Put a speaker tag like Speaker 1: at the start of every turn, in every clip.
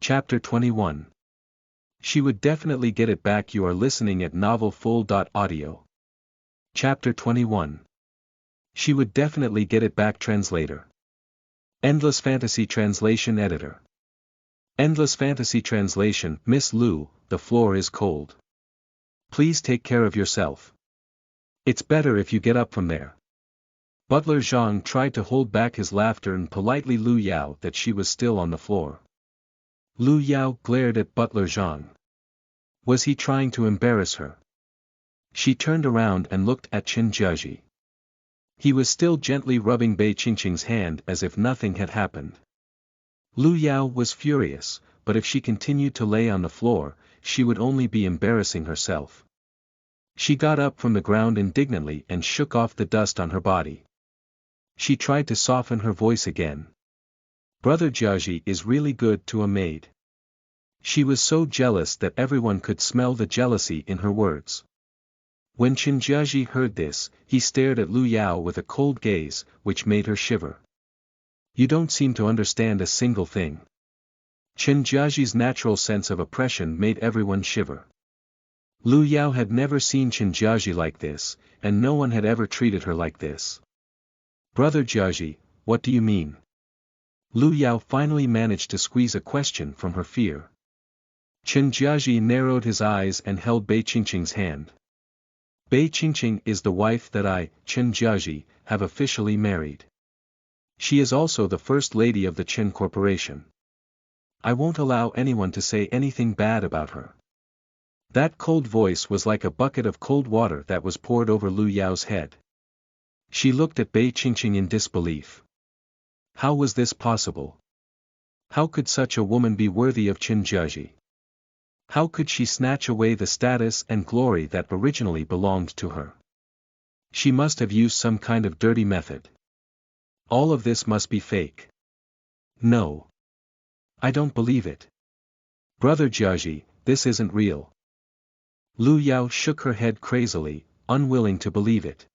Speaker 1: Chapter 21. She would definitely get it back. You are listening at novelfull.audio. Chapter 21. She would definitely get it back. Translator. Endless Fantasy Translation Editor. Endless Fantasy Translation. Miss Lu, the floor is cold. Please take care of yourself. It's better if you get up from there. Butler Zhang tried to hold back his laughter and politely Lu Yao that she was still on the floor. Lu Yao glared at Butler Zhang. Was he trying to embarrass her? She turned around and looked at Chen Jiaji. He was still gently rubbing Bei Qingqing's hand as if nothing had happened. Lu Yao was furious, but if she continued to lay on the floor, she would only be embarrassing herself. She got up from the ground indignantly and shook off the dust on her body. She tried to soften her voice again. Brother Jiaji is really good to a maid. She was so jealous that everyone could smell the jealousy in her words. When Chen Jiaji heard this, he stared at Lu Yao with a cold gaze, which made her shiver. You don't seem to understand a single thing. Chen Jiaji's natural sense of oppression made everyone shiver. Lu Yao had never seen Chen Jiaji like this, and no one had ever treated her like this. Brother Jiaji, what do you mean? Lu Yao finally managed to squeeze a question from her fear. Chen Jiaji narrowed his eyes and held Bei Qingqing's hand. Bei Qingqing is the wife that I, Chen Jiaji, have officially married. She is also the first lady of the Chen Corporation. I won't allow anyone to say anything bad about her. That cold voice was like a bucket of cold water that was poured over Lu Yao's head. She looked at Bei Qingqing in disbelief. How was this possible? How could such a woman be worthy of Chen Jiaji? How could she snatch away the status and glory that originally belonged to her? She must have used some kind of dirty method. All of this must be fake. No. I don't believe it. Brother Jiaji, this isn't real. Lu Yao shook her head crazily, unwilling to believe it.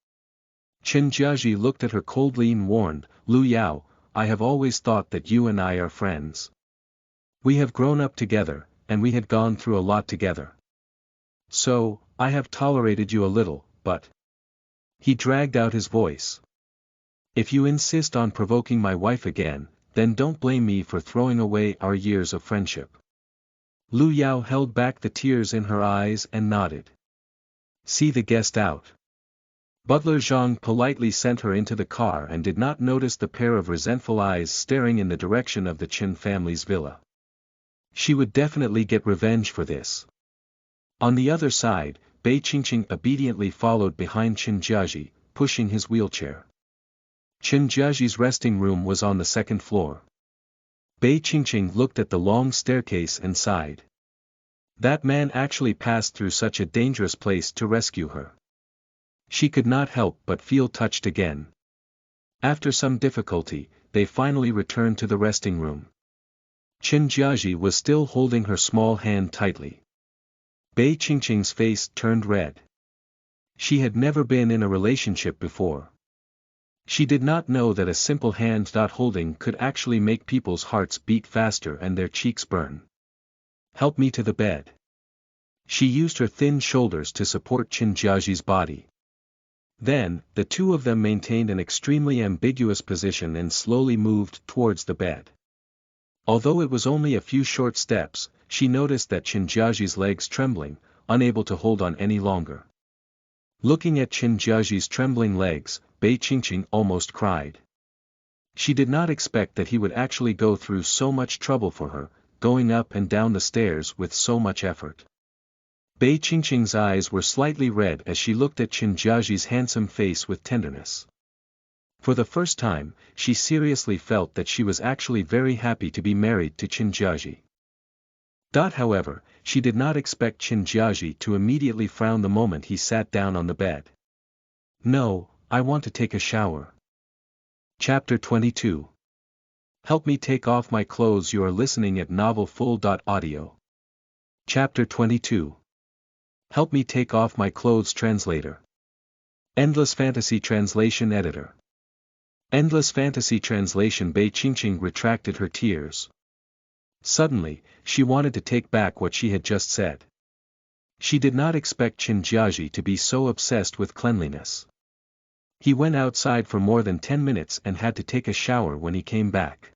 Speaker 1: Chen Jiaji looked at her coldly and warned, Lu Yao, I have always thought that you and I are friends. We have grown up together, and we had gone through a lot together. So, I have tolerated you a little, but... He dragged out his voice. If you insist on provoking my wife again, then don't blame me for throwing away our years of friendship. Lu Yao held back the tears in her eyes and nodded. See the guest out. Butler Zhang politely sent her into the car and did not notice the pair of resentful eyes staring in the direction of the Chen family's villa. She would definitely get revenge for this. On the other side, Bei Qingqing obediently followed behind Chen Jiaji, pushing his wheelchair. Chen Jiaji's resting room was on the second floor. Bei Qingqing looked at the long staircase and sighed. That man actually passed through such a dangerous place to rescue her. She could not help but feel touched again. After some difficulty, they finally returned to the resting room. Chen Jiaji was still holding her small hand tightly. Bei Qingqing's face turned red. She had never been in a relationship before. She did not know that a simple hand-holding could actually make people's hearts beat faster and their cheeks burn. Help me to the bed. She used her thin shoulders to support Chen Jiaji's body. Then, the two of them maintained an extremely ambiguous position and slowly moved towards the bed. Although it was only a few short steps, she noticed that Chen Jiaji's legs trembling, unable to hold on any longer. Looking at Chen Jiaji's trembling legs, Bei Qingqing almost cried. She did not expect that he would actually go through so much trouble for her, going up and down the stairs with so much effort. Bei Qingqing's eyes were slightly red as she looked at Chen Jiaji's handsome face with tenderness. For the first time, she seriously felt that she was actually very happy to be married to Chen Jiaji. However, she did not expect Chen Jiaji to immediately frown the moment he sat down on the bed. No, I want to take a shower. Chapter 22. Help me take off my clothes. You are listening at novelfull.audio. Chapter 22. Help me take off my clothes. Translator. Endless Fantasy Translation Editor. Endless Fantasy Translation. Bei Qingqing retracted her tears. Suddenly, she wanted to take back what she had just said. She did not expect Qin Jiaji to be so obsessed with cleanliness. He went outside for more than 10 minutes and had to take a shower when he came back.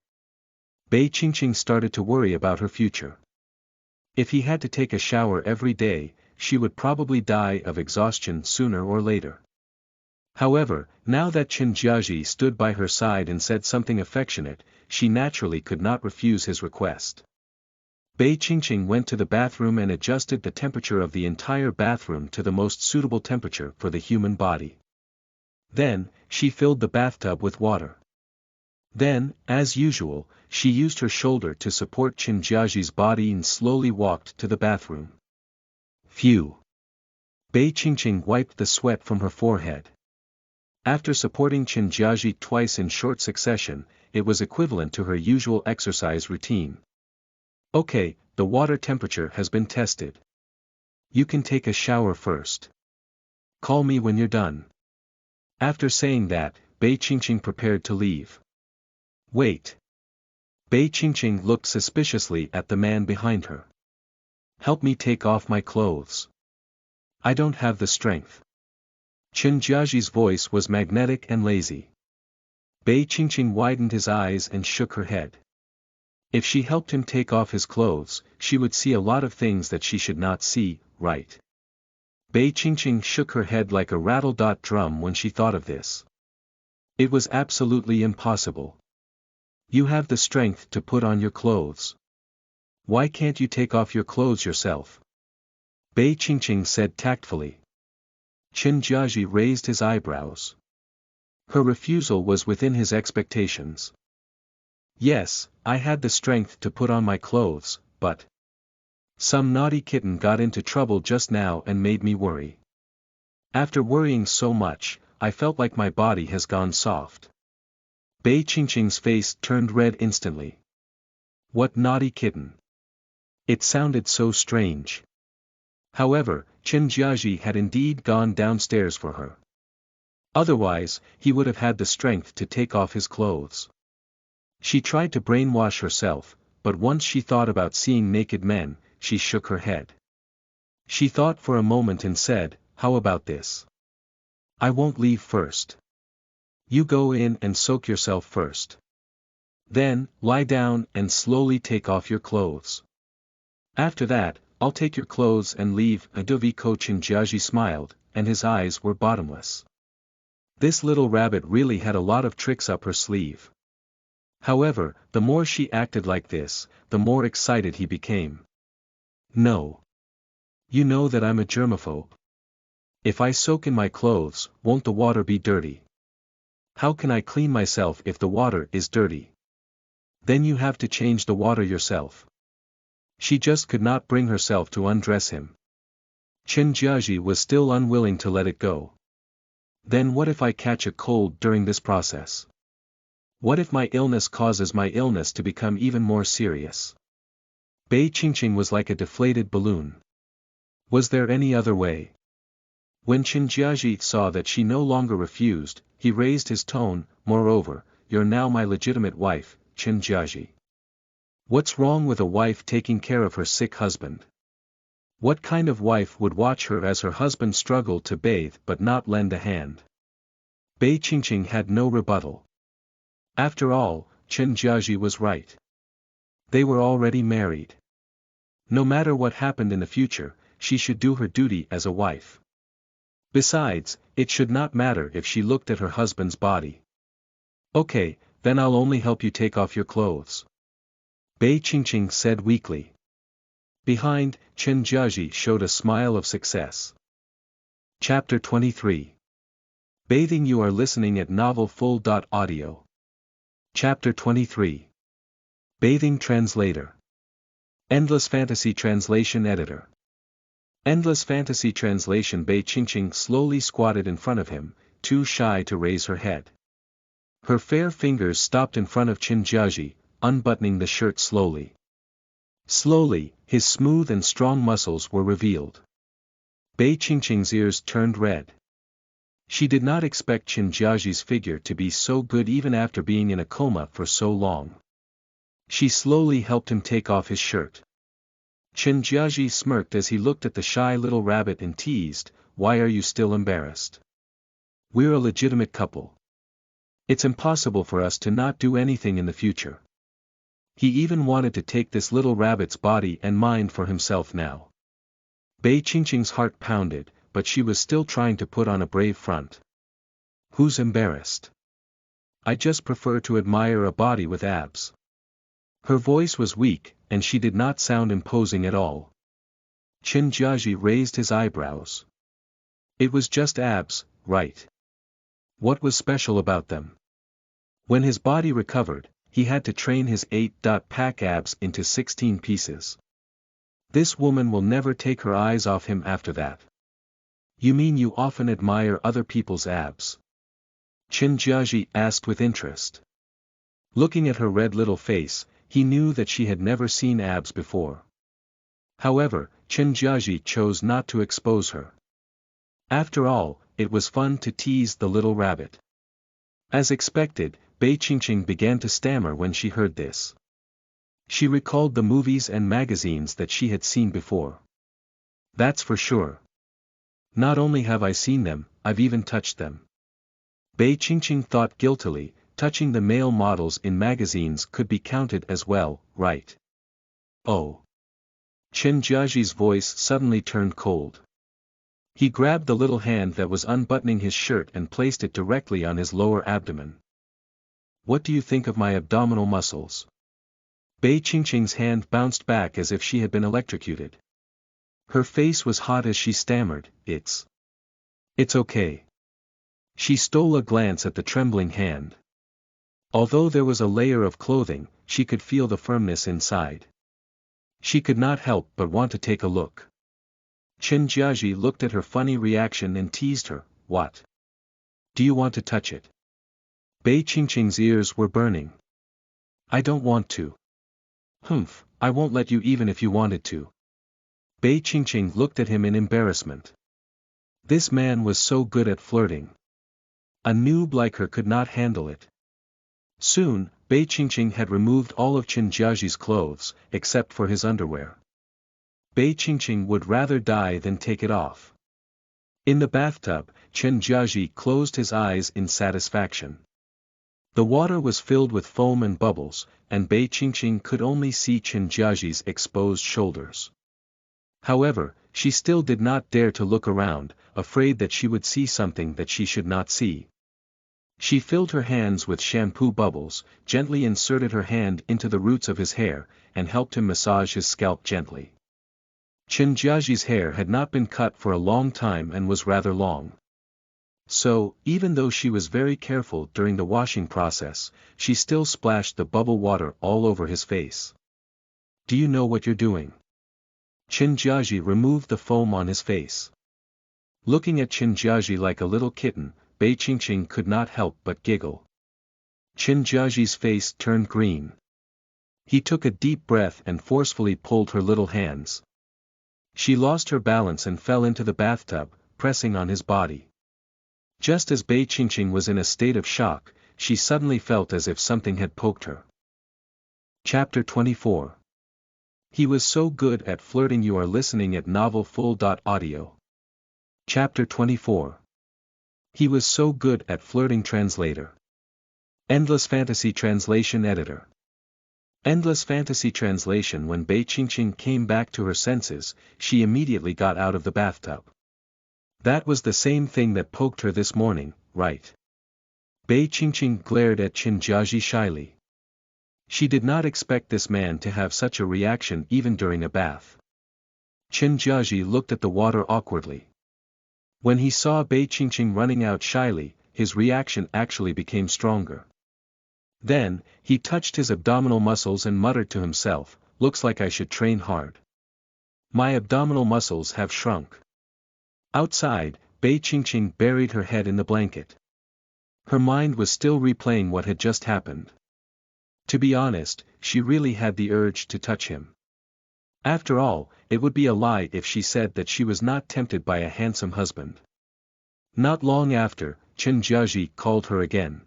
Speaker 1: Bei Qingqing started to worry about her future. If he had to take a shower every day, she would probably die of exhaustion sooner or later. However, now that Qin Jiaji stood by her side and said something affectionate, she naturally could not refuse his request. Bei Qingqing went to the bathroom and adjusted the temperature of the entire bathroom to the most suitable temperature for the human body. Then, she filled the bathtub with water. Then, as usual, she used her shoulder to support Qin Jiaji's body and slowly walked to the bathroom. Phew! Bei Qingqing wiped the sweat from her forehead. After supporting Qin Jiaji twice in short succession, it was equivalent to her usual exercise routine. Okay, the water temperature has been tested. You can take a shower first. Call me when you're done. After saying that, Bei Qingqing prepared to leave. Wait. Bei Qingqing looked suspiciously at the man behind her. Help me take off my clothes. I don't have the strength. Qin Jiaji's voice was magnetic and lazy. Bei Qingqing widened his eyes and shook her head. If she helped him take off his clothes, she would see a lot of things that she should not see, right? Bei Qingqing shook her head like a rattle-drum when she thought of this. It was absolutely impossible. You have the strength to put on your clothes. Why can't you take off your clothes yourself? Bei Qingqing said tactfully. Qin Jiaji raised his eyebrows. Her refusal was within his expectations. Yes, I had the strength to put on my clothes, but some naughty kitten got into trouble just now and made me worry. After worrying so much, I felt like my body has gone soft. Bei Qingqing's face turned red instantly. What naughty kitten? It sounded so strange. However, Qin Jiaji had indeed gone downstairs for her. Otherwise, he would have had the strength to take off his clothes. She tried to brainwash herself, but once she thought about seeing naked men, she shook her head. She thought for a moment and said, how about this? I won't leave first. You go in and soak yourself first. Then, lie down and slowly take off your clothes. After that, I'll take your clothes and leave. Ludovico Qin Jiaji smiled, and his eyes were bottomless. This little rabbit really had a lot of tricks up her sleeve. However, the more she acted like this, the more excited he became. No. You know that I'm a germaphobe. If I soak in my clothes, won't the water be dirty? How can I clean myself if the water is dirty? Then you have to change the water yourself. She just could not bring herself to undress him. Qin Jiaji was still unwilling to let it go. Then what if I catch a cold during this process? What if my illness causes my illness to become even more serious? Bei Qingqing was like a deflated balloon. Was there any other way? When Qin Jiaji saw that she no longer refused, he raised his tone, moreover, you're now my legitimate wife, Qin Jiaji. What's wrong with a wife taking care of her sick husband? What kind of wife would watch her as her husband struggled to bathe but not lend a hand? Bei Qingqing had no rebuttal. After all, Qin Jiaji was right. They were already married. No matter what happened in the future, she should do her duty as a wife. Besides, it should not matter if she looked at her husband's body. Okay, then I'll only help you take off your clothes. Bei Qingqing said weakly. Behind, Qin Jiaji showed a smile of success. Chapter 23. Bathing. You are listening at novelfull.audio. Chapter 23. Bathing Translator. Endless Fantasy Translation Editor. Endless Fantasy Translation. Bei Qingqing slowly squatted in front of him, too shy to raise her head. Her fair fingers stopped in front of Qin Jiaji, unbuttoning the shirt slowly. Slowly, his smooth and strong muscles were revealed. Bei Qingqing's ears turned red. She did not expect Qin Jiaji's figure to be so good even after being in a coma for so long. She slowly helped him take off his shirt. Chen Jiaji smirked as he looked at the shy little rabbit and teased, "Why are you still embarrassed? We're a legitimate couple. It's impossible for us to not do anything in the future." He even wanted to take this little rabbit's body and mind for himself now. Bei Qingqing's heart pounded, but she was still trying to put on a brave front. "Who's embarrassed? I just prefer to admire a body with abs." Her voice was weak, and she did not sound imposing at all. Chen Jiaji raised his eyebrows. It was just abs, right? What was special about them? When his body recovered, he had to train his 8-pack abs into 16 pieces. This woman will never take her eyes off him after that. "You mean you often admire other people's abs?" Chen Jiaji asked with interest. Looking at her red little face, he knew that she had never seen abs before. However, Chen Jiaji chose not to expose her. After all, it was fun to tease the little rabbit. As expected, Bei Qingqing began to stammer when she heard this. She recalled the movies and magazines that she had seen before. "That's for sure. Not only have I seen them, I've even touched them." Bei Qingqing thought guiltily, touching the male models in magazines could be counted as well, right? "Oh." Chen Jiaji's voice suddenly turned cold. He grabbed the little hand that was unbuttoning his shirt and placed it directly on his lower abdomen. "What do you think of my abdominal muscles?" Bei Qingqing's hand bounced back as if she had been electrocuted. Her face was hot as she stammered, It's okay." She stole a glance at the trembling hand. Although there was a layer of clothing, she could feel the firmness inside. She could not help but want to take a look. Chen Jiaji looked at her funny reaction and teased her, "What? Do you want to touch it?" Bei Qingqing's ears were burning. "I don't want to." "Humph, I won't let you even if you wanted to." Bei Qingqing looked at him in embarrassment. This man was so good at flirting. A noob like her could not handle it. Soon, Bei Qingqing had removed all of Chen Jiaji's clothes, except for his underwear. Bei Qingqing would rather die than take it off. In the bathtub, Chen Jiaji closed his eyes in satisfaction. The water was filled with foam and bubbles, and Bei Qingqing could only see Chen Jiaji's exposed shoulders. However, she still did not dare to look around, afraid that she would see something that she should not see. She filled her hands with shampoo bubbles, gently inserted her hand into the roots of his hair, and helped him massage his scalp gently. Chen Jiaji's hair had not been cut for a long time and was rather long. So, even though she was very careful during the washing process, she still splashed the bubble water all over his face. "Do you know what you're doing?" Chen Jiaji removed the foam on his face. Looking at Chen Jiaji like a little kitten, Bei Qingqing could not help but giggle. Chen Jiaji's face turned green. He took a deep breath and forcefully pulled her little hands. She lost her balance and fell into the bathtub, pressing on his body. Just as Bei Qingqing was in a state of shock, she suddenly felt as if something had poked her. Chapter 24. He was so good at flirting. You are listening at novelfull.audio. Chapter 24. He was so good at flirting. Translator. Endless Fantasy Translation Editor. Endless Fantasy Translation. When Bei Qingqing came back to her senses, she immediately got out of the bathtub. That was the same thing that poked her this morning, right? Bei Qingqing glared at Chen Jiaji shyly. She did not expect this man to have such a reaction even during a bath. Chen Jiaji looked at the water awkwardly. When he saw Bei Qingqing running out shyly, his reaction actually became stronger. Then, he touched his abdominal muscles and muttered to himself, "Looks like I should train hard. My abdominal muscles have shrunk." Outside, Bei Qingqing buried her head in the blanket. Her mind was still replaying what had just happened. To be honest, she really had the urge to touch him. After all, it would be a lie if she said that she was not tempted by a handsome husband. Not long after, Chen Jiaji called her again.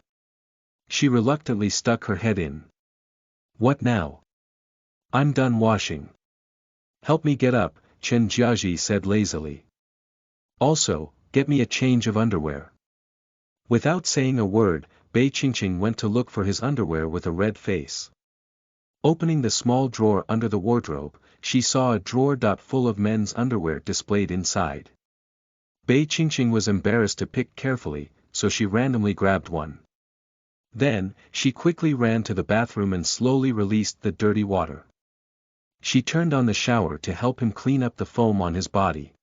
Speaker 1: She reluctantly stuck her head in. What now? I'm done washing. Help me get up, Chen Jiaji said lazily. Also, get me a change of underwear. Without saying a word, Bei Qingqing went to look for his underwear with a red face. Opening the small drawer under the wardrobe, she saw a drawer full of men's underwear displayed inside. Bei Qingqing was embarrassed to pick carefully, so she randomly grabbed one. Then, she quickly ran to the bathroom and slowly released the dirty water. She turned on the shower to help him clean up the foam on his body.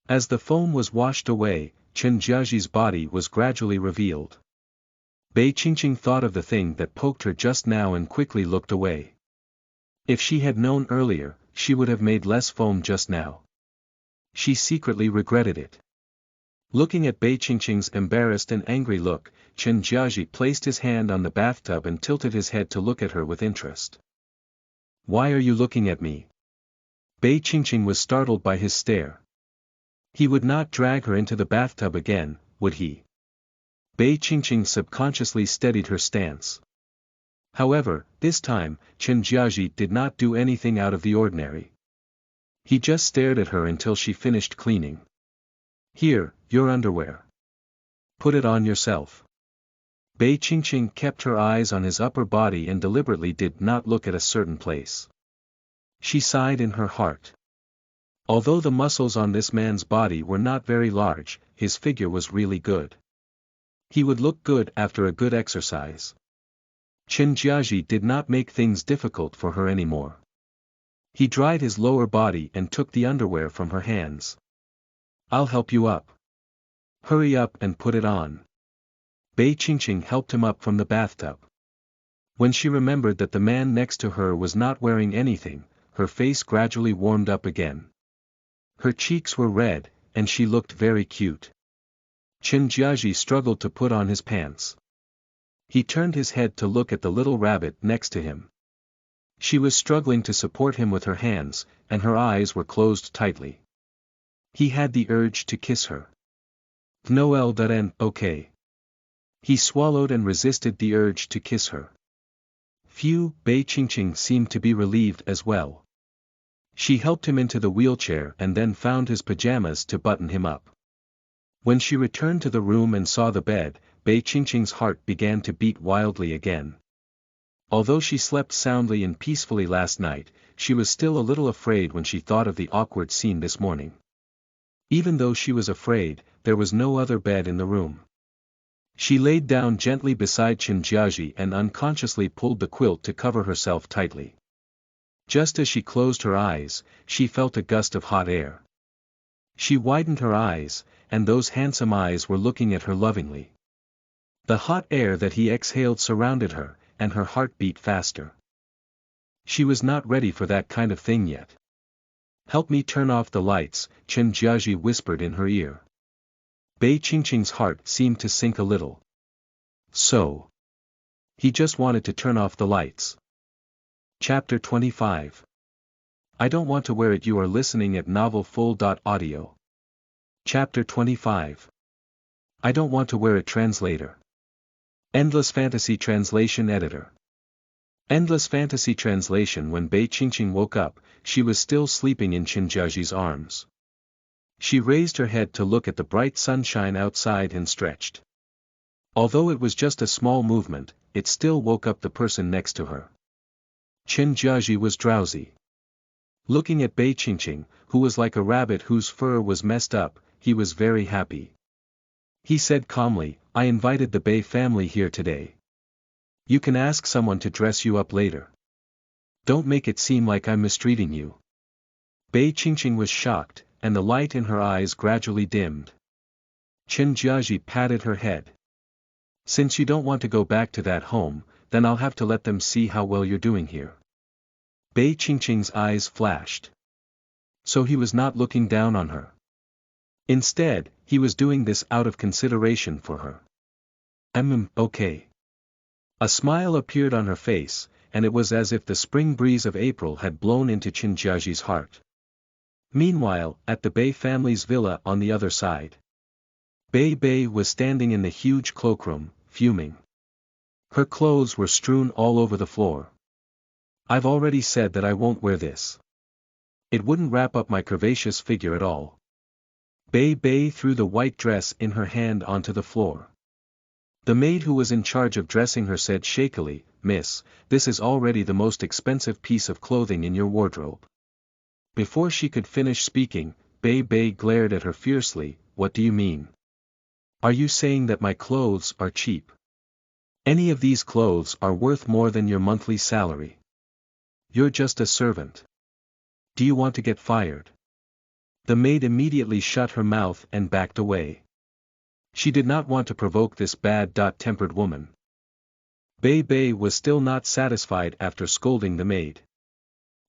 Speaker 1: As the foam was washed away, Chen Jiaji's body was gradually revealed. Bei Qingqing thought of the thing that poked her just now and quickly looked away. If she had known earlier, she would have made less foam just now. She secretly regretted it. Looking at Bei Qingqing's embarrassed and angry look, Chen Jiaji placed his hand on the bathtub and tilted his head to look at her with interest. Why are you looking at me? Bei Qingqing was startled by his stare. He would not drag her into the bathtub again, would he? Bei Qingqing subconsciously steadied her stance. However, this time, Chen Jiaji did not do anything out of the ordinary. He just stared at her until she finished cleaning. Here, your underwear. Put it on yourself. Bei Qingqing kept her eyes on his upper body and deliberately did not look at a certain place. She sighed in her heart. Although the muscles on this man's body were not very large, his figure was really good. He would look good after a good exercise. Chen Jiaji did not make things difficult for her anymore. He dried his lower body and took the underwear from her hands. I'll help you up. Hurry up and put it on. Bei Qingqing helped him up from the bathtub. When she remembered that the man next to her was not wearing anything, her face gradually warmed up again. Her cheeks were red, and she looked very cute. Chen Jiaji struggled to put on his pants. He turned his head to look at the little rabbit next to him. She was struggling to support him with her hands, and her eyes were closed tightly. He had the urge to kiss her. Noel Daren, okay. He swallowed and resisted the urge to kiss her. Phew, Bei Qingqing seemed to be relieved as well. She helped him into the wheelchair and then found his pajamas to button him up. When she returned to the room and saw the bed, Bei Qingqing's heart began to beat wildly again. Although she slept soundly and peacefully last night, she was still a little afraid when she thought of the awkward scene this morning. Even though she was afraid, there was no other bed in the room. She laid down gently beside Chen Jiaji and unconsciously pulled the quilt to cover herself tightly. Just as she closed her eyes, she felt a gust of hot air. She widened her eyes, and those handsome eyes were looking at her lovingly. The hot air that he exhaled surrounded her, and her heart beat faster. She was not ready for that kind of thing yet. Help me turn off the lights, Chen Jiaji whispered in her ear. Bei Qingqing's heart seemed to sink a little. So. He just wanted to turn off the lights. Chapter 25. I don't want to wear it. You are listening at novelfull.audio. Chapter 25. I don't want to wear it. Translator. Endless Fantasy Translation Editor. Endless Fantasy Translation. When Bei Qingqing woke up, she was still sleeping in Chen Jiaji's arms. She raised her head to look at the bright sunshine outside and stretched. Although it was just a small movement, it still woke up the person next to her. Chen Jiaji was drowsy. Looking at Bei Qingqing, who was like a rabbit whose fur was messed up, he was very happy. He said calmly, I invited the Bei family here today. You can ask someone to dress you up later. Don't make it seem like I'm mistreating you. Bei Qingqing was shocked, and the light in her eyes gradually dimmed. Chen Jiaji patted her head. Since you don't want to go back to that home, then I'll have to let them see how well you're doing here. Bei Qingqing's eyes flashed. So he was not looking down on her. Instead, he was doing this out of consideration for her. Okay. A smile appeared on her face, and it was as if the spring breeze of April had blown into Chen Jiaji's heart. Meanwhile, at the Bei family's villa on the other side, Bei was standing in the huge cloakroom, fuming. Her clothes were strewn all over the floor. I've already said that I won't wear this. It wouldn't wrap up my curvaceous figure at all. Bei Bei threw the white dress in her hand onto the floor. The maid who was in charge of dressing her said shakily, "Miss, this is already the most expensive piece of clothing in your wardrobe." Before she could finish speaking, Bei Bei glared at her fiercely. "What do you mean? Are you saying that my clothes are cheap? Any of these clothes are worth more than your monthly salary. You're just a servant. Do you want to get fired?" The maid immediately shut her mouth and backed away. She did not want to provoke this bad-tempered woman. Bei Bei was still not satisfied after scolding the maid.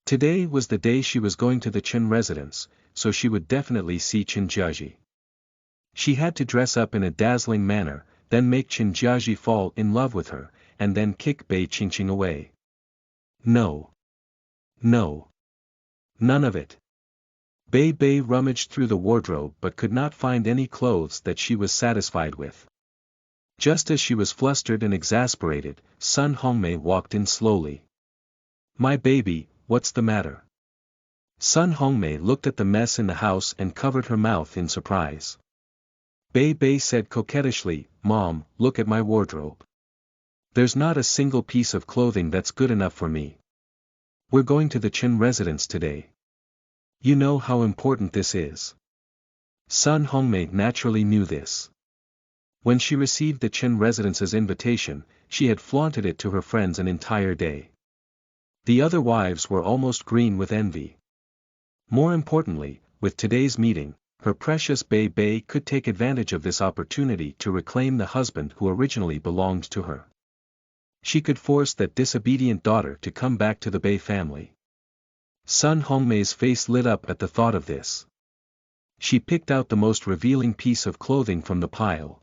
Speaker 1: Today was the day she was going to the Chen residence, so she would definitely see Chen Jiaji. She had to dress up in a dazzling manner, then make Chen Jiaji fall in love with her, and then kick Bei Qingqing away. No. No. None of it. Bei Bei rummaged through the wardrobe but could not find any clothes that she was satisfied with. Just as she was flustered and exasperated, Sun Hongmei walked in slowly. "My baby, what's the matter?" Sun Hongmei looked at the mess in the house and covered her mouth in surprise. Bei Bei said coquettishly, "Mom, look at my wardrobe. There's not a single piece of clothing that's good enough for me. We're going to the Chen residence today. You know how important this is." Sun Hongmei naturally knew this. When she received the Chen residence's invitation, she had flaunted it to her friends an entire day. The other wives were almost green with envy. More importantly, with today's meeting, her precious Bei Bei could take advantage of this opportunity to reclaim the husband who originally belonged to her. She could force that disobedient daughter to come back to the Bei family. Sun Hongmei's face lit up at the thought of this. She picked out the most revealing piece of clothing from the pile.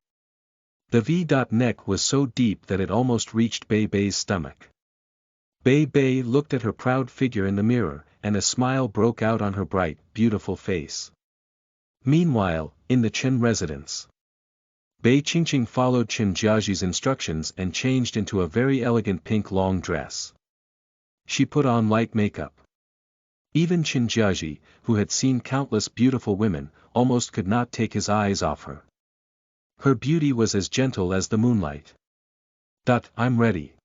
Speaker 1: The V-neck was so deep that it almost reached Bei Bei's stomach. Bei Bei looked at her proud figure in the mirror, and a smile broke out on her bright, beautiful face. Meanwhile, in the Chen residence, Bei Qingqing followed Chen Jiaji's instructions and changed into a very elegant pink long dress. She put on light makeup. Even Chen Jiaji, who had seen countless beautiful women, almost could not take his eyes off her. Her beauty was as gentle as the moonlight. "I'm ready."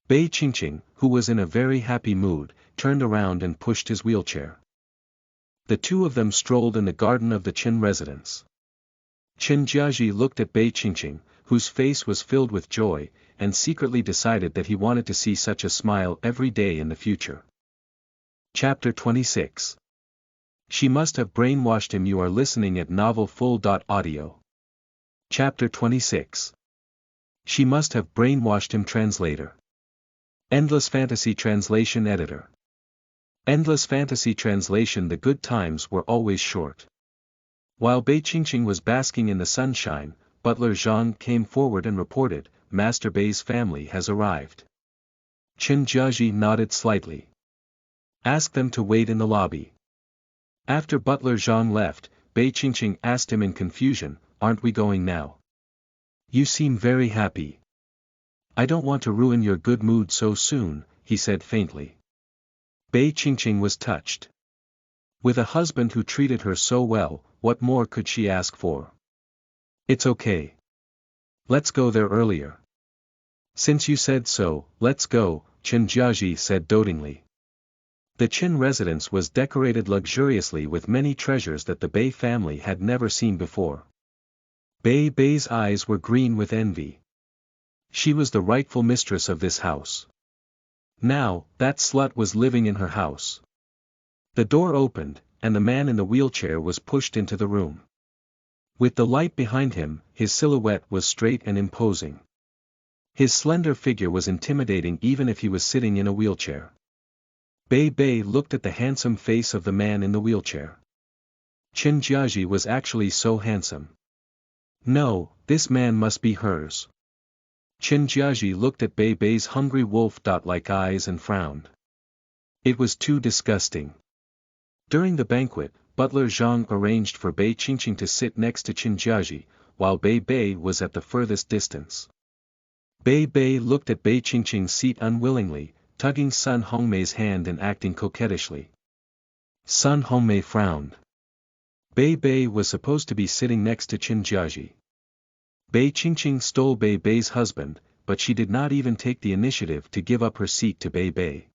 Speaker 1: Bei Qingqing, who was in a very happy mood, turned around and pushed his wheelchair. The two of them strolled in the garden of the Chen residence. Chen Jiaji looked at Bei Qingqing, whose face was filled with joy, and secretly decided that he wanted to see such a smile every day in the future. Chapter 26. She must have brainwashed him. You are listening at novelfull.audio. Chapter 26. She must have brainwashed him. Translator. Endless Fantasy Translation Editor. Endless Fantasy Translation. The good times were always short. While Bei Qingqing was basking in the sunshine, Butler Zhang came forward and reported, "Master Bei's family has arrived." Chen Jiaji nodded slightly. "Ask them to wait in the lobby." After Butler Zhang left, Bei Qingqing asked him in confusion, "Aren't we going now? You seem very happy." "I don't want to ruin your good mood so soon," he said faintly. Bei Qingqing was touched. With a husband who treated her so well, what more could she ask for? "It's okay. Let's go there earlier." "Since you said so, let's go," Chen Jiaji said dotingly. The Chen residence was decorated luxuriously with many treasures that the Bei family had never seen before. Bei Bei's eyes were green with envy. She was the rightful mistress of this house. Now, that slut was living in her house. The door opened, and the man in the wheelchair was pushed into the room. With the light behind him, his silhouette was straight and imposing. His slender figure was intimidating even if he was sitting in a wheelchair. Bei Bei looked at the handsome face of the man in the wheelchair. Chen Jiaji was actually so handsome. No, this man must be hers. Chen Jiaji looked at Bei Bei's hungry wolf-like eyes and frowned. It was too disgusting. During the banquet, Butler Zhang arranged for Bei Qingqing to sit next to Chen Jiaji, while Bei Bei was at the furthest distance. Bei Bei looked at Bei Qingqing's seat unwillingly, tugging Sun Hongmei's hand and acting coquettishly. Sun Hongmei frowned. Bei Bei was supposed to be sitting next to Qin Jiaji. Bei Qingqing stole Bei Bei's husband, but she did not even take the initiative to give up her seat to Bei Bei.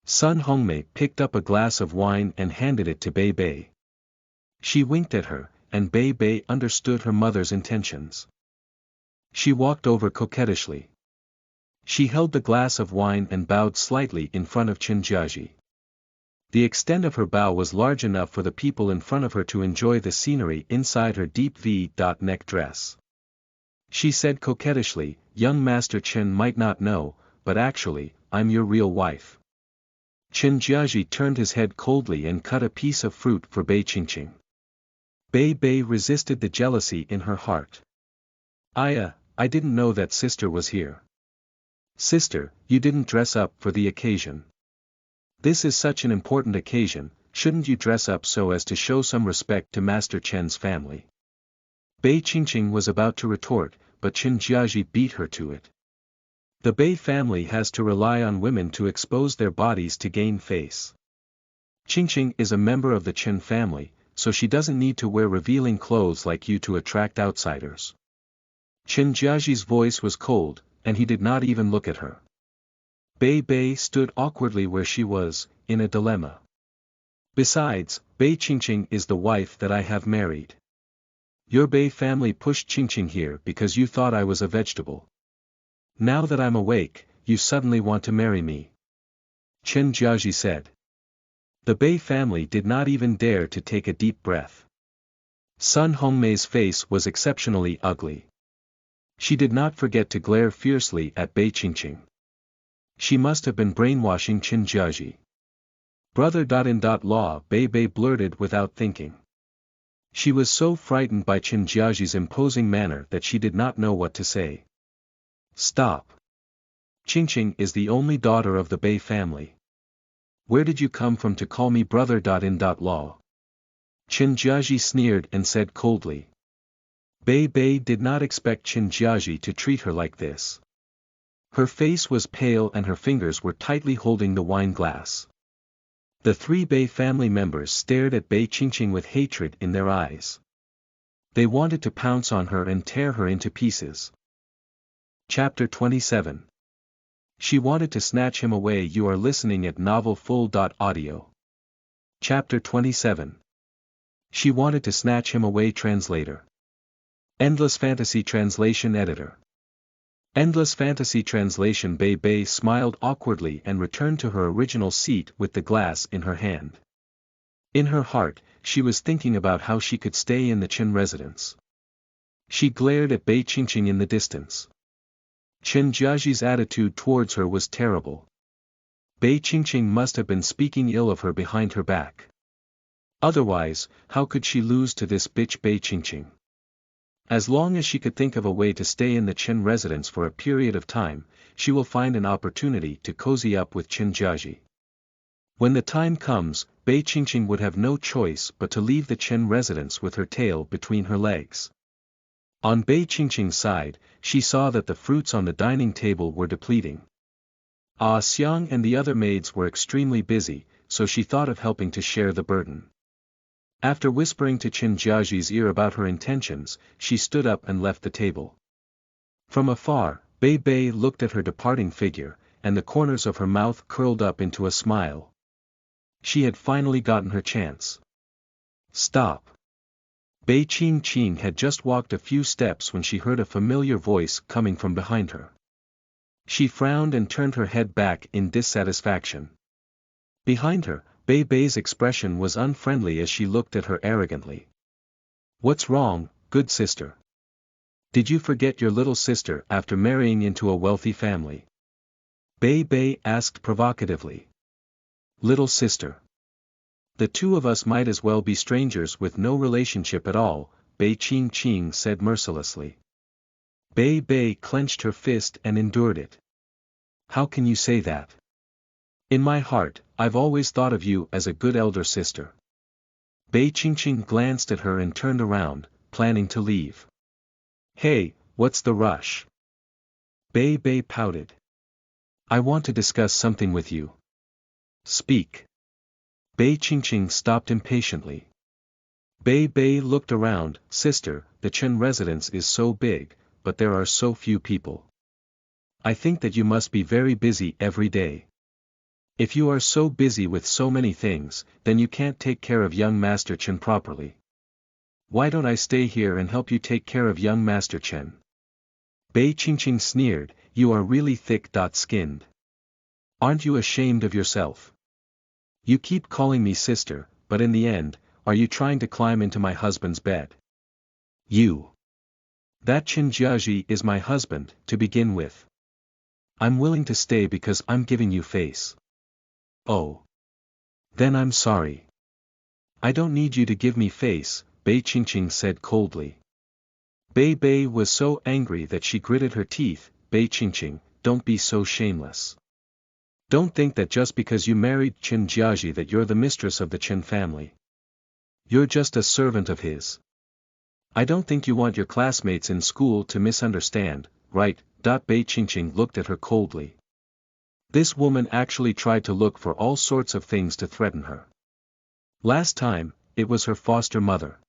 Speaker 1: Sun Hongmei picked up a glass of wine and handed it to Bei Bei. She winked at her, and Bei Bei understood her mother's intentions. She walked over coquettishly. She held the glass of wine and bowed slightly in front of Qin Jiaji. The extent of her bow was large enough for the people in front of her to enjoy the scenery inside her deep V-neck dress. She said coquettishly, "Young Master Qin might not know, but actually, I'm your real wife." Qin Jiaji turned his head coldly and cut a piece of fruit for Bei Qingqing. Bei Bei resisted the jealousy in her heart. I didn't know that sister was here." "Sister, you didn't dress up for the occasion. This is such an important occasion, shouldn't you dress up so as to show some respect to Master Chen's family?" Bei Qingqing was about to retort, but Qin Jiaji beat her to it. The Bei family has to rely on women to expose their bodies to gain face. Qingqing is a member of the Qin family, so she doesn't need to wear revealing clothes like you to attract outsiders. Qin Jiaji's voice was cold, and he did not even look at her. Bei Bei stood awkwardly where she was, in a dilemma. Besides, Bei Qingqing is the wife that I have married. Your Bei family pushed Qingqing here because you thought I was a vegetable. Now that I'm awake, you suddenly want to marry me. Qin Jiaji said. The Bei family did not even dare to take a deep breath. Sun Hongmei's face was exceptionally ugly. She did not forget to glare fiercely at Bei Qingqing. She must have been brainwashing Qin Jiaji. Brother.in.law, Bei Bei blurted without thinking. She was so frightened by Qin Jiaji's imposing manner that she did not know what to say. Stop. Qingqing is the only daughter of the Bei family. Where did you come from to call me brother.in.law? Qin Jiaji sneered and said coldly. Bei Bei did not expect Qin Jiaji to treat her like this. Her face was pale and her fingers were tightly holding the wine glass. The three Bei family members stared at Bei Qingqing with hatred in their eyes. They wanted to pounce on her and tear her into pieces. Chapter 27. She wanted to snatch him away. You are listening at novelfull.audio. Chapter 27. She wanted to snatch him away. Translator. Endless Fantasy Translation Editor. Endless Fantasy Translation. Bei Bei smiled awkwardly and returned to her original seat with the glass in her hand. In her heart, she was thinking about how she could stay in the Qin residence. She glared at Bei Qingqing in the distance. Qin Jiaji's attitude towards her was terrible. Bei Qingqing must have been speaking ill of her behind her back. Otherwise, how could she lose to this bitch Bei Qingqing? As long as she could think of a way to stay in the Qin residence for a period of time, she will find an opportunity to cozy up with Qin Jiaji. When the time comes, Bei Qingqing would have no choice but to leave the Qin residence with her tail between her legs. On Bei Qingqing's side, she saw that the fruits on the dining table were depleting. Ah Xiang and the other maids were extremely busy, so she thought of helping to share the burden. After whispering to Qin Jiaji's ear about her intentions, she stood up and left the table. From afar, Bei Bei looked at her departing figure, and the corners of her mouth curled up into a smile. She had finally gotten her chance. Stop. Bei Qingqing had just walked a few steps when she heard a familiar voice coming from behind her. She frowned and turned her head back in dissatisfaction. Behind her, Bei Bei's expression was unfriendly as she looked at her arrogantly. What's wrong, good sister? Did you forget your little sister after marrying into a wealthy family? Bei Bei asked provocatively. Little sister. The two of us might as well be strangers with no relationship at all, Bei Qingqing said mercilessly. Bei Bei clenched her fist and endured it. How can you say that? In my heart, I've always thought of you as a good elder sister. Bei Qingqing glanced at her and turned around, planning to leave. Hey, what's the rush? Bei Bei pouted. I want to discuss something with you. Speak. Bei Qingqing stopped impatiently. Bei looked around. Sister, the Chen residence is so big, but there are so few people. I think that you must be very busy every day. If you are so busy with so many things, then you can't take care of young Master Chen properly. Why don't I stay here and help you take care of young Master Chen? Bei Qingqing sneered, you are really thick-skinned. Aren't you ashamed of yourself? You keep calling me sister, but in the end, are you trying to climb into my husband's bed? You. That Chen Jiaji is my husband, to begin with. I'm willing to stay because I'm giving you face. Oh. Then I'm sorry. I don't need you to give me face, Bei Qingqing said coldly. Bei was so angry that she gritted her teeth. Bei Qingqing, don't be so shameless. Don't think that just because you married Chen Jiaji that you're the mistress of the Chen family. You're just a servant of his. I don't think you want your classmates in school to misunderstand, right? Bei Qingqing looked at her coldly. This woman actually tried to look for all sorts of things to threaten her. Last time, it was her foster mother.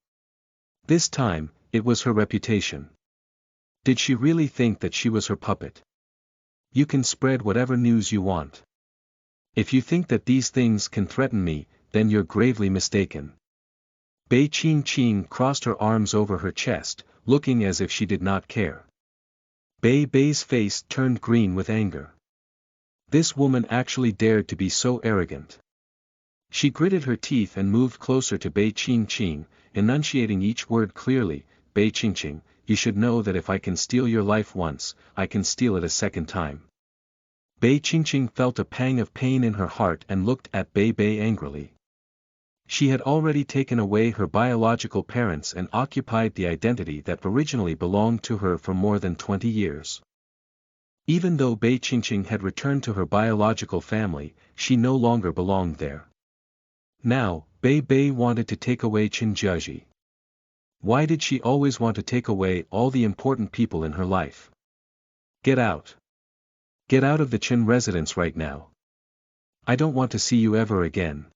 Speaker 1: This time, it was her reputation. Did she really think that she was her puppet? You can spread whatever news you want. If you think that these things can threaten me, then you're gravely mistaken. Bei Qingqing crossed her arms over her chest, looking as if she did not care. Bei's face turned green with anger. This woman actually dared to be so arrogant. She gritted her teeth and moved closer to Bei Qingqing, enunciating each word clearly. Bei Qingqing, you should know that if I can steal your life once, I can steal it a second time. Bei Qingqing felt a pang of pain in her heart and looked at Bei angrily. She had already taken away her biological parents and occupied the identity that originally belonged to her for more than 20 years. Even though Bei Qingqing had returned to her biological family, she no longer belonged there. Now, Bei wanted to take away Chen Jiaji. Why did she always want to take away all the important people in her life? Get out. Get out of the Chen residence right now. I don't want to see you ever again.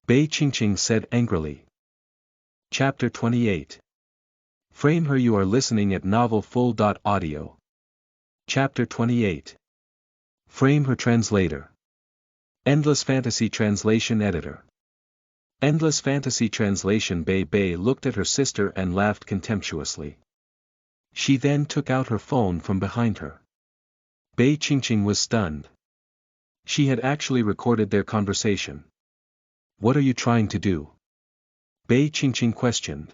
Speaker 1: Bei Qingqing said angrily. Chapter 28. Frame her. You are listening at novelfull.audio. Chapter 28. Frame her. Translator. Endless Fantasy Translation Editor. Endless Fantasy Translation. Bei looked at her sister and laughed contemptuously. She then took out her phone from behind her. Bei Qingqing was stunned. She had actually recorded their conversation. What are you trying to do? Bei Qingqing questioned.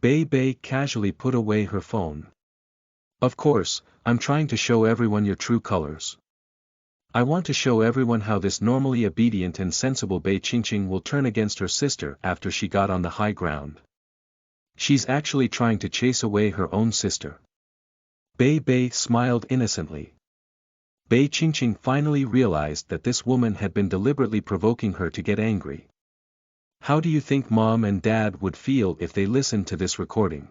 Speaker 1: Bei casually put away her phone. Of course, I'm trying to show everyone your true colors. I want to show everyone how this normally obedient and sensible Bei Qingqing will turn against her sister after she got on the high ground. She's actually trying to chase away her own sister. Bei smiled innocently. Bei Qingqing finally realized that this woman had been deliberately provoking her to get angry. How do you think mom and dad would feel if they listened to this recording?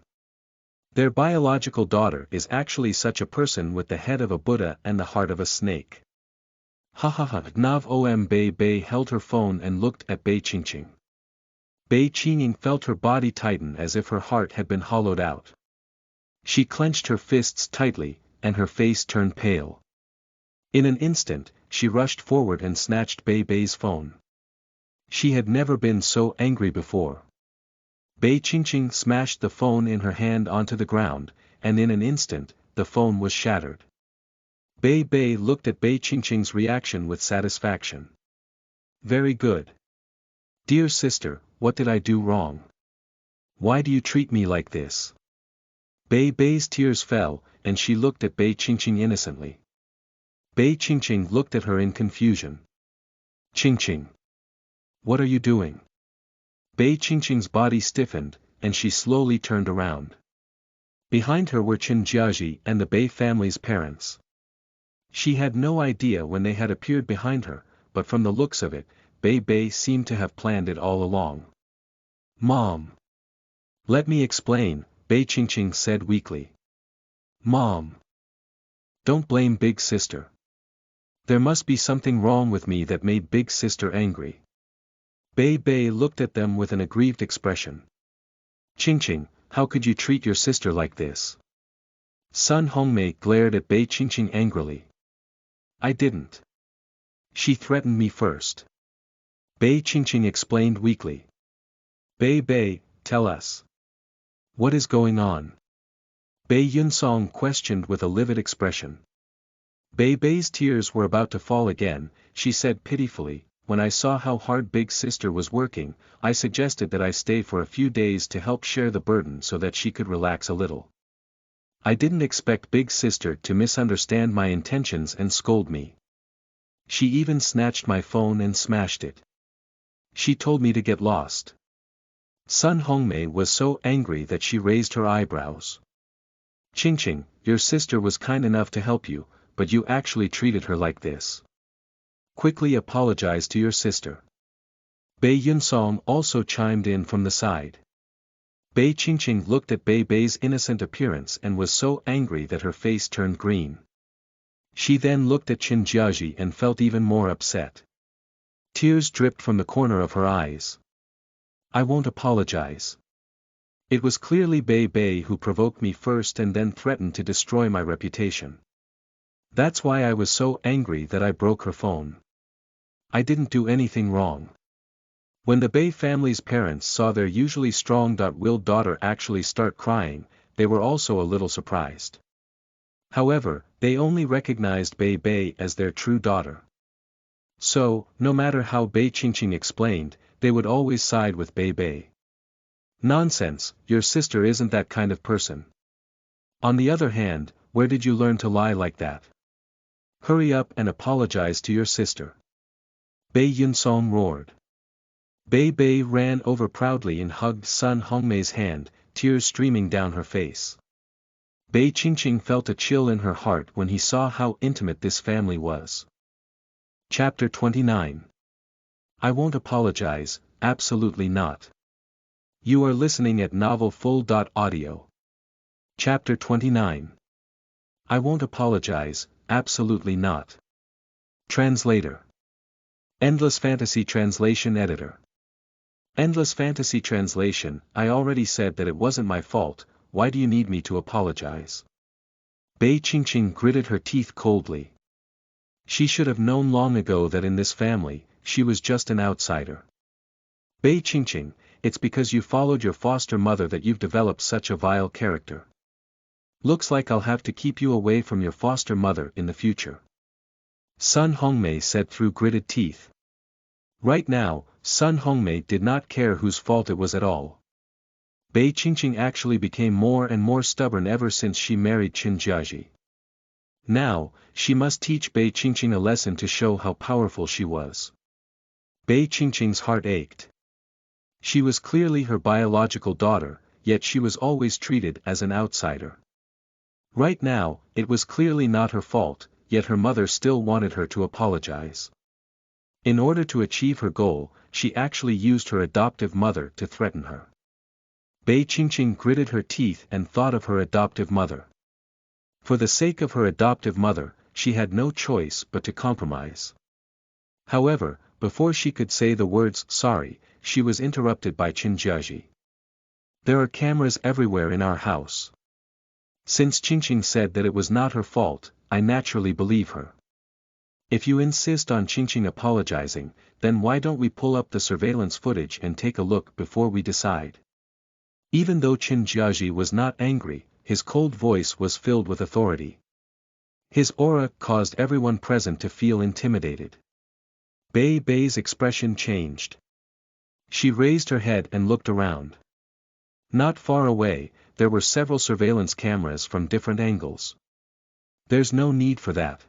Speaker 1: Their biological daughter is actually such a person with the head of a Buddha and the heart of a snake. Ha ha ha. Nav Om. Bei held her phone and looked at Bei Qingqing. Bei Qingqing felt her body tighten as if her heart had been hollowed out. She clenched her fists tightly, and her face turned pale. In an instant, she rushed forward and snatched Bei's phone. She had never been so angry before. Bei Qingqing smashed the phone in her hand onto the ground, and in an instant, the phone was shattered. Bei looked at Bei Qingqing's reaction with satisfaction. Very good. Dear sister, what did I do wrong? Why do you treat me like this? Bei's tears fell, and she looked at Bei Qingqing innocently. Bei Qingqing looked at her in confusion. Qingqing. What are you doing? Bei Qingqing's body stiffened, and she slowly turned around. Behind her were Chen Jiaji and the Bei family's parents. She had no idea when they had appeared behind her, but from the looks of it, Bei seemed to have planned it all along. Mom. Let me explain, Bei Qingqing said weakly. Mom. Don't blame big sister. There must be something wrong with me that made big sister angry. Bei Bei looked at them with an aggrieved expression. Qingqing, how could you treat your sister like this? Sun Hongmei glared at Bei Qingqing angrily. I didn't. She threatened me first. Bei Qingqing explained weakly. Bei Bei, tell us. What is going on? Bei Yunsong questioned with a livid expression. Bei Bei's tears were about to fall again. She said pitifully, when I saw how hard Big Sister was working, I suggested that I stay for a few days to help share the burden so that she could relax a little. I didn't expect Big Sister to misunderstand my intentions and scold me. She even snatched my phone and smashed it. She told me to get lost. Sun Hongmei was so angry that she raised her eyebrows. Qingqing, your sister was kind enough to help you, but you actually treated her like this. Quickly apologize to your sister. Bei Yunsong also chimed in from the side. Bei Qingqing looked at Bei Bei's innocent appearance and was so angry that her face turned green. She then looked at Qin Jiaji and felt even more upset. Tears dripped from the corner of her eyes. I won't apologize. It was clearly Bei Bei who provoked me first and then threatened to destroy my reputation. That's why I was so angry that I broke her phone. I didn't do anything wrong. When the Bei family's parents saw their usually strong-willed daughter actually start crying, they were also a little surprised. However, they only recognized Bei Bei as their true daughter. So, no matter how Bei Qingqing explained, they would always side with Bei Bei. Nonsense, your sister isn't that kind of person. On the other hand, where did you learn to lie like that? Hurry up and apologize to your sister. Bei Yunsong roared. Bei Bei ran over proudly and hugged Sun Hongmei's hand, tears streaming down her face. Bei Qingqing felt a chill in her heart when he saw how intimate this family was. Chapter 29. I won't apologize, absolutely not. You are listening at novelfull.audio. Chapter 29. I won't apologize, absolutely not. Translator. Endless Fantasy Translation Editor. Endless Fantasy Translation, I already said that it wasn't my fault, why do you need me to apologize? Bei Qingqing gritted her teeth coldly. She should have known long ago that in this family, she was just an outsider. Bei Qingqing, it's because you followed your foster mother that you've developed such a vile character. Looks like I'll have to keep you away from your foster mother in the future. Sun Hongmei said through gritted teeth. Right now, Sun Hongmei did not care whose fault it was at all. Bei Qingqing actually became more and more stubborn ever since she married Qin Jiaji. Now, she must teach Bei Qingqing a lesson to show how powerful she was. Bei Qingqing's heart ached. She was clearly her biological daughter, yet she was always treated as an outsider. Right now, it was clearly not her fault, yet her mother still wanted her to apologize. In order to achieve her goal, she actually used her adoptive mother to threaten her. Bei Qingqing gritted her teeth and thought of her adoptive mother. For the sake of her adoptive mother, she had no choice but to compromise. However, before she could say the words sorry, she was interrupted by Qin Jiaji. There are cameras everywhere in our house. Since Qingqing said that it was not her fault, I naturally believe her. If you insist on Qingqing apologizing, then why don't we pull up the surveillance footage and take a look before we decide? Even though Qin Jiaji was not angry, his cold voice was filled with authority. His aura caused everyone present to feel intimidated. Bei Bei's expression changed. She raised her head and looked around. Not far away, there were several surveillance cameras from different angles. There's no need for that.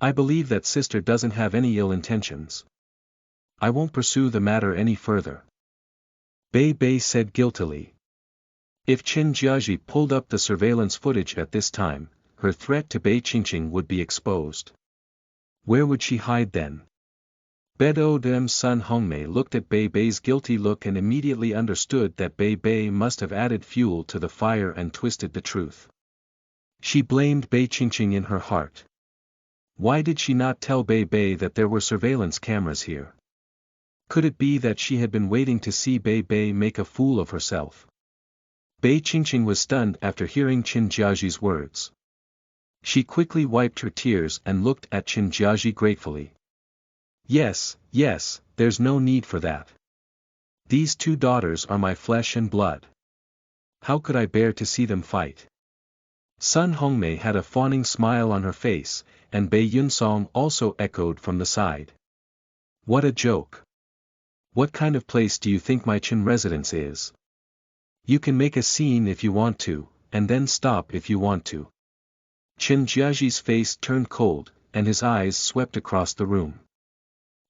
Speaker 1: I believe that sister doesn't have any ill intentions. I won't pursue the matter any further. Bei Bei said guiltily. If Qin Jiaji pulled up the surveillance footage at this time, her threat to Bei Qingqing would be exposed. Where would she hide then? Bedo Dem Sun Hongmei looked at Bei Bei's guilty look and immediately understood that Bei Bei must have added fuel to the fire and twisted the truth. She blamed Bei Qingqing in her heart. Why did she not tell Bei Bei that there were surveillance cameras here? Could it be that she had been waiting to see Bei Bei make a fool of herself? Bei Qingqing was stunned after hearing Qin Jiaji's words. She quickly wiped her tears and looked at Qin Jiaji gratefully. Yes, there's no need for that. These two daughters are my flesh and blood. How could I bear to see them fight? Sun Hongmei had a fawning smile on her face, and Bei Yunsong also echoed from the side. What a joke. What kind of place do you think my Qin residence is? You can make a scene if you want to, and then stop if you want to. Qin Jiaji's face turned cold, and his eyes swept across the room.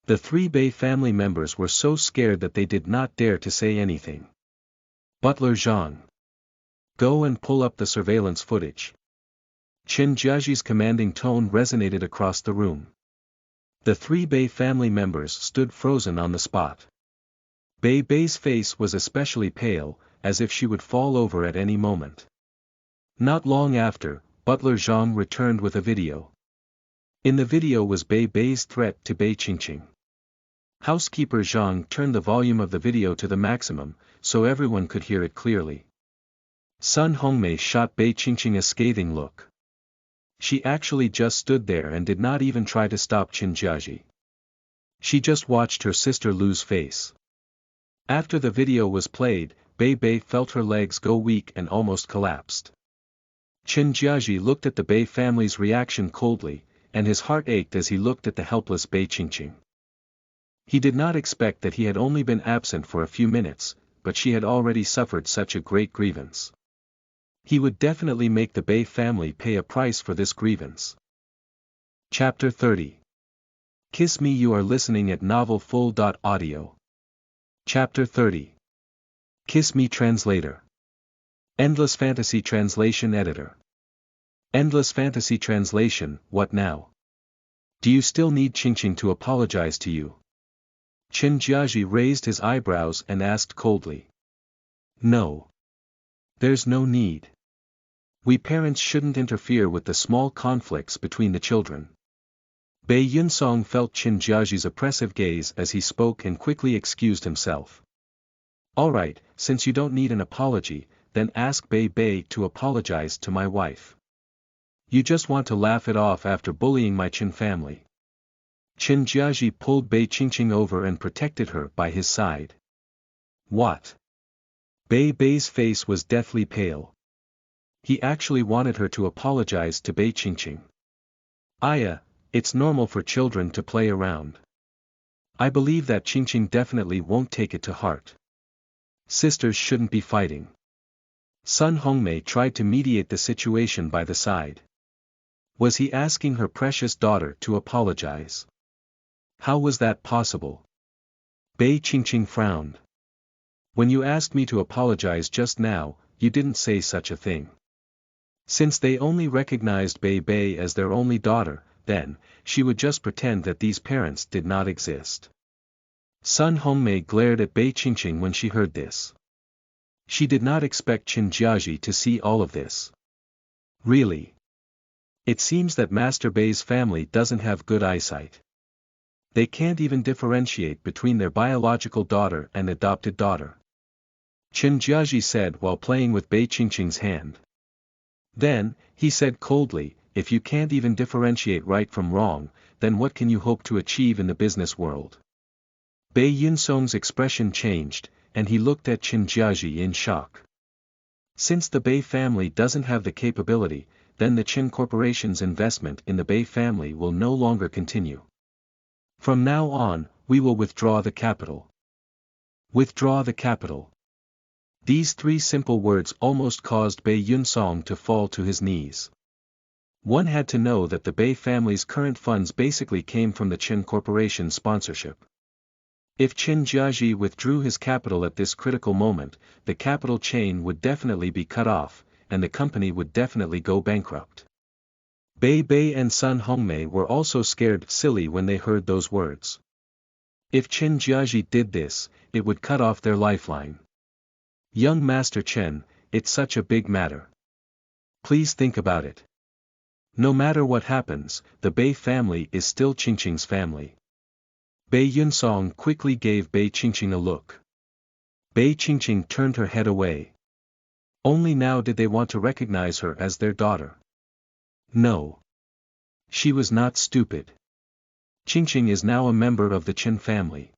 Speaker 1: The three Bei family members were so scared that they did not dare to say anything. Butler Zhang. Go and pull up the surveillance footage. Qin Jiaji's commanding tone resonated across the room. The three Bei family members stood frozen on the spot. Bei Bei's face was especially pale, as if she would fall over at any moment. Not long after, Butler Zhang returned with a video. In the video was Bei Bei's threat to Bei Qingqing. Housekeeper Zhang turned the volume of the video to the maximum, so everyone could hear it clearly. Sun Hongmei shot Bei Qingqing a scathing look. She actually just stood there and did not even try to stop Qin Jiaji. She just watched her sister lose face. After the video was played, Bei Bei felt her legs go weak and almost collapsed. Qin Jiaji looked at the Bei family's reaction coldly, and his heart ached as he looked at the helpless Bei Qingqing. He did not expect that he had only been absent for a few minutes, but she had already suffered such a great grievance. He would definitely make the Bei family pay a price for this grievance. Chapter 30. Kiss Me. You are listening at novelfull.audio. Chapter 30. Kiss Me. Translator. Endless Fantasy Translation Editor. Endless Fantasy Translation. What now? Do you still need Qingqing to apologize to you? Qin Jiaji raised his eyebrows and asked coldly. No. There's no need. We parents shouldn't interfere with the small conflicts between the children. Bei Yunsong felt Qin Jiaji's oppressive gaze as he spoke and quickly excused himself. Alright, since you don't need an apology, then ask Bei Bei to apologize to my wife. You just want to laugh it off after bullying my Qin family. Qin Jiaji pulled Bei Qingqing over and protected her by his side. What? Bei Bei's face was deathly pale. He actually wanted her to apologize to Bei Qingqing. Aya, it's normal for children to play around. I believe that Qingqing definitely won't take it to heart. Sisters shouldn't be fighting. Sun Hongmei tried to mediate the situation by the side. Was he asking her precious daughter to apologize? How was that possible? Bei Qingqing frowned. When you asked me to apologize just now, you didn't say such a thing. Since they only recognized Bei Bei as their only daughter, then, she would just pretend that these parents did not exist. Sun Hongmei glared at Bei Qingqing when she heard this. She did not expect Qin Jiaji to see all of this. Really? It seems that Master Bei's family doesn't have good eyesight. They can't even differentiate between their biological daughter and adopted daughter. Qin Jiaji said while playing with Bei Qingqing's hand. Then, he said coldly, if you can't even differentiate right from wrong, then what can you hope to achieve in the business world? Bei Yunsong's expression changed, and he looked at Qin Jiaji in shock. Since the Bei family doesn't have the capability, then the Qin Corporation's investment in the Bei family will no longer continue. From now on, we will withdraw the capital. Withdraw the capital. These three simple words almost caused Bei Yunsong to fall to his knees. One had to know that the Bei family's current funds basically came from the Qin Corporation sponsorship. If Qin Jiaji withdrew his capital at this critical moment, the capital chain would definitely be cut off, and the company would definitely go bankrupt. Bei Bei and Sun Hongmei were also scared silly when they heard those words. If Qin Jiaji did this, it would cut off their lifeline. Young Master Chen, it's such a big matter. Please think about it. No matter what happens, the Bei family is still Qingqing's family. Bei Yunsong quickly gave Bei Qingqing a look. Bei Qingqing turned her head away. Only now did they want to recognize her as their daughter. No. She was not stupid. Qingqing is now a member of the Qin family.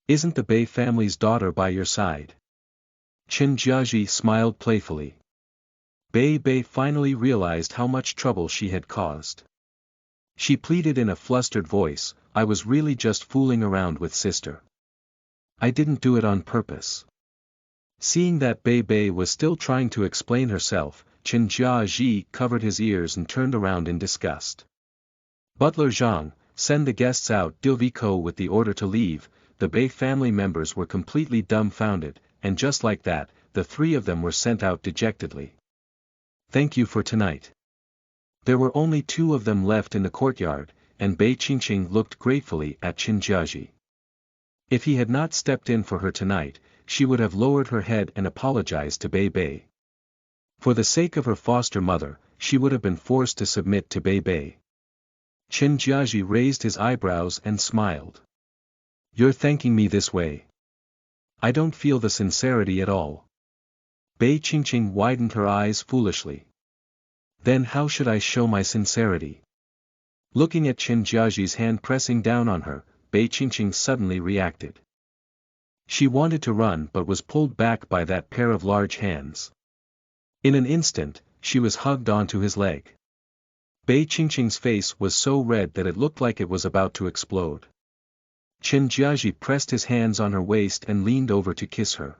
Speaker 1: Isn't the Bei family's daughter by your side? Qin Jiaji smiled playfully. Bei finally realized how much trouble she had caused. She pleaded in a flustered voice, I was really just fooling around with sister. I didn't do it on purpose. Seeing that Bei was still trying to explain herself, Qin Jiaji covered his ears and turned around in disgust. Butler Zhang, send the guests out. Dilvico with the order to leave. The Bei family members were completely dumbfounded, and just like that, the three of them were sent out dejectedly. Thank you for tonight. There were only two of them left in the courtyard, and Bei Qingqing looked gratefully at Qin Jiaji. If he had not stepped in for her tonight, she would have lowered her head and apologized to Bei. For the sake of her foster mother, she would have been forced to submit to Bei. Qin Jiaji raised his eyebrows and smiled. You're thanking me this way? I don't feel the sincerity at all. Bei Qingqing widened her eyes foolishly. Then how should I show my sincerity? Looking at Qin Jiaji's hand pressing down on her, Bei Qingqing suddenly reacted. She wanted to run but was pulled back by that pair of large hands. In an instant, she was hugged onto his leg. Bei Qingqing's face was so red that it looked like it was about to explode. Qin Jiaji pressed his hands on her waist and leaned over to kiss her.